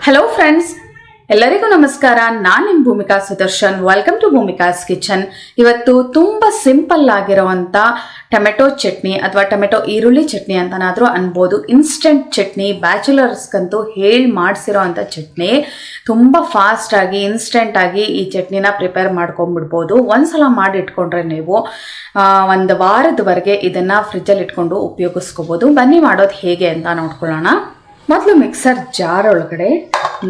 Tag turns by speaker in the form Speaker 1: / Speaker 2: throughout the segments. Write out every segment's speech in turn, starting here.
Speaker 1: Hello friends, ಎಲ್ಲರಿಗೂ ನಮಸ್ಕಾರ. ನಾನು ನಿಮ್ಮ Bhoomika Sudarshan. Welcome to Bhoomika's kitchen. ಇವತ್ತು ತುಂಬಾ ಸಿಂಪಲ್ ಆಗಿರುವಂತ ಟೊಮೆಟೊ ಚಟ್ನಿ ಅಥವಾ ಟೊಮೆಟೊ ಈರುಳ್ಳಿ ಚಟ್ನಿ ಅಂತನಾದ್ರೂ ಅನ್ಬೋದು. ಇನ್ಸ್ಟೆಂಟ್ ಚಟ್ನಿ, ಬ್ಯಾಚುಲರ್ಸ್ಗಂತೂ ಹೇಳಿ ಮಾಡಿಸಿರೋ ಅಂಥ ಚಟ್ನಿ. ತುಂಬ ಫಾಸ್ಟ್ ಆಗಿ ಇನ್ಸ್ಟೆಂಟ್ ಆಗಿ ಈ ಚಟ್ನಿನ ಪ್ರಿಪೇರ್ ಮಾಡ್ಕೊಂಡ್ಬಿಡ್ಬೋದು. ಒಂದ್ಸಲ ಮಾಡಿ ಇಟ್ಕೊಂಡ್ರೆ ನೀವು ಒಂದು ವಾರದವರೆಗೆ ಇದನ್ನ ಫ್ರಿಜ್ಜಲ್ಲಿ ಇಟ್ಕೊಂಡು ಉಪಯೋಗಿಸ್ಕೋಬೋದು. ಬನ್ನಿ ಮಾಡೋದು ಹೇಗೆ ಅಂತ ನೋಡ್ಕೊಳ್ಳೋಣ. ಮೊದಲು ಮಿಕ್ಸರ್ ಜಾರ್ ಒಳಗಡೆ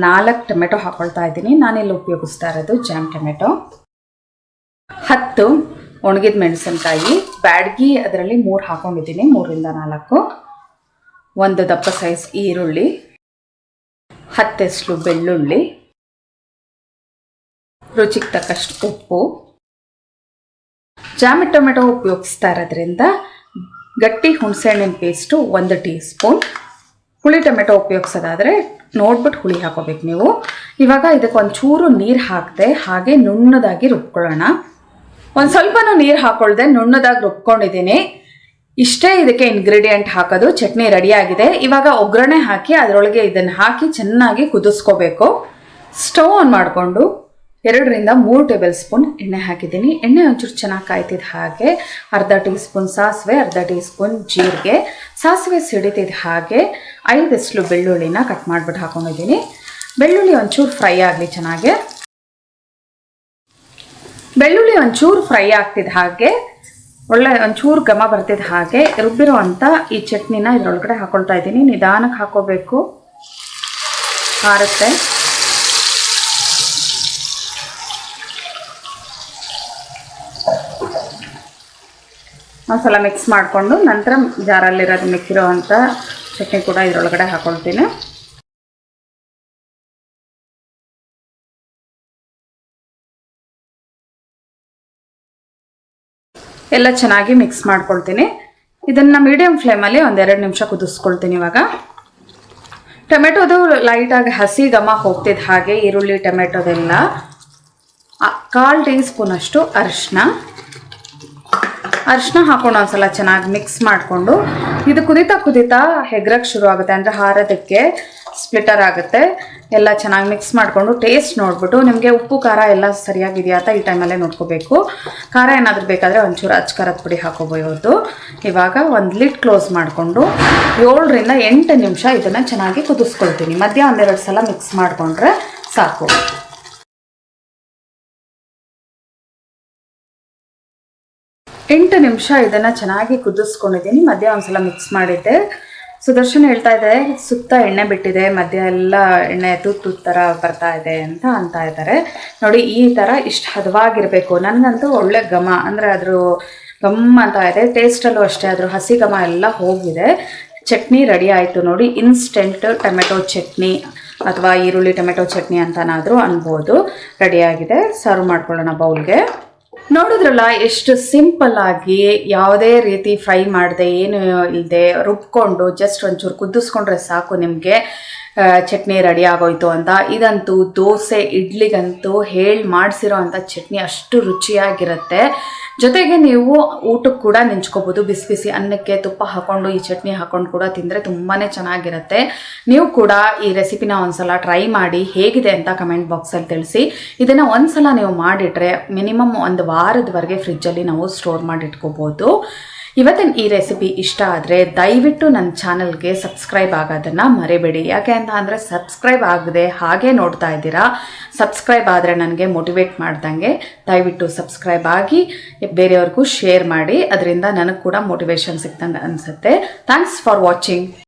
Speaker 1: 4 ಟೊಮೆಟೊ ಹಾಕೊಳ್ತಾ ಇದ್ದೀನಿ. ನಾನಿಲ್ಲಿ ಉಪಯೋಗಿಸ್ತಾ ಇರೋದು ಜಾಮ್ ಟೊಮೆಟೊ. 10 ಒಣಗಿದ ಮೆಣಸಿನಕಾಯಿ, ಬ್ಯಾಡಗಿ ಅದರಲ್ಲಿ 3 ಹಾಕೊಂಡಿದ್ದೀನಿ, 3ರಿಂದ 4. 1 ದಪ್ಪ ಸೈಜ್ ಈರುಳ್ಳಿ, 10 ಎಸ್ಲು ಬೆಳ್ಳುಳ್ಳಿ, ರುಚಿಗೆ ತಕ್ಕಷ್ಟು ಉಪ್ಪು. ಜಾಮ್ ಟೊಮೆಟೊ ಉಪಯೋಗಿಸ್ತಾ ಇರೋದ್ರಿಂದ ಗಟ್ಟಿ ಹುಣಸೆಹಣ್ಣಿನ ಪೇಸ್ಟು 1 ಟೀ ಸ್ಪೂನ್. ಹುಳಿ ಟೊಮೆಟೊ ಉಪಯೋಗಿಸೋದಾದರೆ ನೋಡ್ಬಿಟ್ಟು ಹುಳಿ ಹಾಕೋಬೇಕು ನೀವು. ಇವಾಗ ಇದಕ್ಕೆ ಒಂಚೂರು ನೀರು ಹಾಕದೆ ಹಾಗೆ ನುಣ್ಣದಾಗಿ ರುಬ್ಕೊಳ್ಳೋಣ. ಒಂದು ಸ್ವಲ್ಪನೂ ನೀರು ಹಾಕೊಳ್ದೆ ನುಣ್ಣದಾಗಿ ರುಬ್ಕೊಂಡಿದ್ದೀನಿ. ಇಷ್ಟೇ ಇದಕ್ಕೆ ಇಂಗ್ರೀಡಿಯೆಂಟ್ ಹಾಕೋದು. ಚಟ್ನಿ ರೆಡಿಯಾಗಿದೆ. ಇವಾಗ ಒಗ್ಗರಣೆ ಹಾಕಿ ಅದರೊಳಗೆ ಇದನ್ನು ಹಾಕಿ ಚೆನ್ನಾಗಿ ಕುದಿಸ್ಕೋಬೇಕು. ಸ್ಟವ್ ಆನ್ ಮಾಡಿಕೊಂಡು 2ರಿಂದ 3 ಟೇಬಲ್ ಸ್ಪೂನ್ ಎಣ್ಣೆ ಹಾಕಿದ್ದೀನಿ. ಎಣ್ಣೆ ಒಂಚೂರು ಚೆನ್ನಾಗಿ ಕಾಯ್ತಿದ್ದ ಹಾಗೆ ಅರ್ಧ ಟೀ ಸ್ಪೂನ್ ಸಾಸಿವೆ, ಅರ್ಧ ಟೀ ಸ್ಪೂನ್ ಜೀರಿಗೆ. ಸಾಸಿವೆ ಸಿಡಿತಿದ್ದ ಹಾಗೆ 5 ಎಸ್ಲು ಬೆಳ್ಳುಳ್ಳಿನ ಕಟ್ ಮಾಡಿಬಿಟ್ಟು ಹಾಕೊಂಡಿದ್ದೀನಿ. ಬೆಳ್ಳುಳ್ಳಿ ಒಂಚೂರು ಫ್ರೈ ಆಗಲಿ ಚೆನ್ನಾಗೆ. ಬೆಳ್ಳುಳ್ಳಿ ಒಂಚೂರು ಫ್ರೈ ಆಗ್ತಿದ್ದ ಹಾಗೆ ಒಳ್ಳೆ ಒಂಚೂರು ಘಮ ಬರ್ತಿದ್ದ ಹಾಗೆ ರುಬ್ಬಿರೋ ಅಂಥ ಈ ಚಟ್ನಿನ ಇದರೊಳಗಡೆ ಹಾಕೊಳ್ತಾ ಇದ್ದೀನಿ. ನಿಧಾನಕ್ಕೆ ಹಾಕೋಬೇಕು, ಹಾರುತ್ತೆ. ಒಂದ್ಸಲ ಮಿಕ್ಸ್ ಮಾಡಿಕೊಂಡು ನಂತರ ಜಾರಲ್ಲಿರೋದು ಮಿಕ್ಕಿರೋ ಅಂಥ ಚಟ್ನಿ ಕೂಡ ಇದರೊಳಗಡೆ ಹಾಕೊಳ್ತೀನಿ. ಎಲ್ಲ ಚೆನ್ನಾಗಿ ಮಿಕ್ಸ್ ಮಾಡ್ಕೊಳ್ತೀನಿ. ಇದನ್ನು ಮೀಡಿಯಮ್ ಫ್ಲೇಮಲ್ಲಿ 1-2 ನಿಮಿಷ ಕುದಿಸ್ಕೊಳ್ತೀನಿ. ಇವಾಗ ಟೊಮೆಟೊದು ಲೈಟಾಗಿ ಹಸಿ ಘಮ ಹೋಗ್ತಿದ್ದ ಹಾಗೆ ಈರುಳ್ಳಿ ಟೊಮೆಟೊದೆಲ್ಲ 1/4 ಟೀ ಸ್ಪೂನ್ ಅಷ್ಟು ಅರಿಶಿನ ಹಾಕೊಂಡು ಒಂದ್ಸಲ ಚೆನ್ನಾಗಿ ಮಿಕ್ಸ್ ಮಾಡಿಕೊಂಡು ಇದು ಕುದೀತಾ ಹೆಗ್ರಕ್ಕೆ ಶುರು ಆಗುತ್ತೆ, ಅಂದರೆ ಹಾರೋದಕ್ಕೆ ಸ್ಪ್ಲಿಟರ್ ಆಗುತ್ತೆ. ಎಲ್ಲ ಚೆನ್ನಾಗಿ ಮಿಕ್ಸ್ ಮಾಡಿಕೊಂಡು ಟೇಸ್ಟ್ ನೋಡಿಬಿಟ್ಟು ನಿಮಗೆ ಉಪ್ಪು ಖಾರ ಎಲ್ಲ ಸರಿಯಾಗಿದೆಯಾ ಅಂತ ಈ ಟೈಮಲ್ಲೇ ನೋಡ್ಕೋಬೇಕು. ಖಾರ ಏನಾದರೂ ಬೇಕಾದರೆ ಒಂಚೂರು ಖಾರದ ಪುಡಿ ಹಾಕೋಬೋದು. ಇವಾಗ ಒಂದು ಲಿಡ್ ಕ್ಲೋಸ್ ಮಾಡಿಕೊಂಡು 7ರಿಂದ 8 ನಿಮಿಷ ಇದನ್ನು ಚೆನ್ನಾಗಿ ಕುದಿಸ್ಕೊಳ್ತೀನಿ. ಮಧ್ಯ 1-2 ಸಲ ಮಿಕ್ಸ್ ಮಾಡಿಕೊಂಡ್ರೆ ಸಾಕು. ಎಂಟು ನಿಮಿಷ ಇದನ್ನು ಚೆನ್ನಾಗಿ ಕುದಿಸ್ಕೊಂಡಿದ್ದೀನಿ. ಮಧ್ಯ ಒಂದ್ಸಲ ಮಿಕ್ಸ್ ಮಾಡಿದ್ದೆ. ಸುದರ್ಶನ್ ಹೇಳ್ತಾ ಇದೆ ಸುತ್ತ ಎಣ್ಣೆ ಬಿಟ್ಟಿದೆ, ಮಧ್ಯ ಎಲ್ಲ ಎಣ್ಣೆ ತುತ್ತು ಥರ ಬರ್ತಾ ಇದೆ ಅಂತ ಇದ್ದಾರೆ. ನೋಡಿ, ಈ ಥರ ಇಷ್ಟು ಹದವಾಗಿರಬೇಕು. ನನಗಂತೂ ಒಳ್ಳೆ ಘಮ, ಅಂದರೆ ಅದ್ರ ಘಮ್ಮ ಅಂತ ಇದೆ. ಟೇಸ್ಟಲ್ಲೂ ಅಷ್ಟೇ ಅದ್ರ ಹಸಿ ಘಮ ಎಲ್ಲ ಹೋಗಿದೆ. ಚಟ್ನಿ ರೆಡಿ ಆಯಿತು ನೋಡಿ. ಇನ್ಸ್ಟೆಂಟ್ ಟೊಮೆಟೊ ಚಟ್ನಿ ಅಥವಾ ಈರುಳ್ಳಿ ಟೊಮೆಟೊ ಚಟ್ನಿ ಅಂತನಾದರೂ ಅನ್ಬೋದು. ರೆಡಿಯಾಗಿದೆ. ಸರ್ವ್ ಮಾಡ್ಕೊಳ್ಳೋಣ ಬೌಲ್ಗೆ. ನೋಡಿದ್ರಲ್ಲ ಎಷ್ಟು ಸಿಂಪಲ್ ಆಗಿ, ಯಾವುದೇ ರೀತಿ ಫ್ರೈ ಮಾಡದೆ ಏನು ಇಲ್ಲದೆ ರುಬ್ಕೊಂಡು ಜಸ್ಟ್ ಒಂಚೂರು ಕುದಿಸ್ಕೊಂಡ್ರೆ ಸಾಕು ನಿಮಗೆ ಚಟ್ನಿ ರೆಡಿ ಆಗೋಯ್ತು ಅಂತ. ಇದಂತೂ ದೋಸೆ ಇಡ್ಲಿಗಂತೂ ಹೇಳಿ ಮಾಡಿಸಿರೋ ಅಂಥ ಚಟ್ನಿ ಅಷ್ಟು ರುಚಿಯಾಗಿರುತ್ತೆ. ಜೊತೆಗೆ ನೀವು ಊಟಕ್ಕೆ ಕೂಡ ನೆಂಚ್ಕೋಬೋದು. ಬಿಸಿ ಬಿಸಿ ಅನ್ನಕ್ಕೆ ತುಪ್ಪ ಹಾಕ್ಕೊಂಡು ಈ ಚಟ್ನಿ ಹಾಕ್ಕೊಂಡು ಕೂಡ ತಿಂದರೆ ತುಂಬಾ ಚೆನ್ನಾಗಿರುತ್ತೆ. ನೀವು ಕೂಡ ಈ ರೆಸಿಪಿನ ಒಂದ್ಸಲ ಟ್ರೈ ಮಾಡಿ ಹೇಗಿದೆ ಅಂತ ಕಮೆಂಟ್ ಬಾಕ್ಸಲ್ಲಿ ತಿಳಿಸಿ. ಇದನ್ನು ಒಂದ್ಸಲ ನೀವು ಮಾಡಿಟ್ರೆ ಮಿನಿಮಮ್ 1 ವಾರದವರೆಗೆ ಫ್ರಿಜ್ಜಲ್ಲಿ ನಾವು ಸ್ಟೋರ್ ಮಾಡಿ ಇಟ್ಕೋಬೋದು. ಇವತ್ತಿನ ಈ ರೆಸಿಪಿ ಇಷ್ಟ ಆದರೆ ದಯವಿಟ್ಟು ನನ್ನ ಚಾನಲ್ಗೆ ಸಬ್ಸ್ಕ್ರೈಬ್ ಆಗೋದನ್ನು ಮರಿಬೇಡಿ. ಯಾಕೆ ಅಂತ ಅಂದರೆ ಸಬ್ಸ್ಕ್ರೈಬ್ ಆಗದೆ ಹಾಗೆ ನೋಡ್ತಾ ಇದ್ದೀರಾ. ಸಬ್ಸ್ಕ್ರೈಬ್ ಆದರೆ ನನಗೆ ಮೋಟಿವೇಟ್ ಮಾಡ್ದಂಗೆ. ದಯವಿಟ್ಟು ಸಬ್ಸ್ಕ್ರೈಬ್ ಆಗಿ ಬೇರೆಯವ್ರಿಗೂ ಶೇರ್ ಮಾಡಿ. ಅದರಿಂದ ನನಗೆ ಕೂಡ ಮೋಟಿವೇಶನ್ ಸಿಕ್ತಂಗೆ ಅನಿಸುತ್ತೆ. Thanks for watching.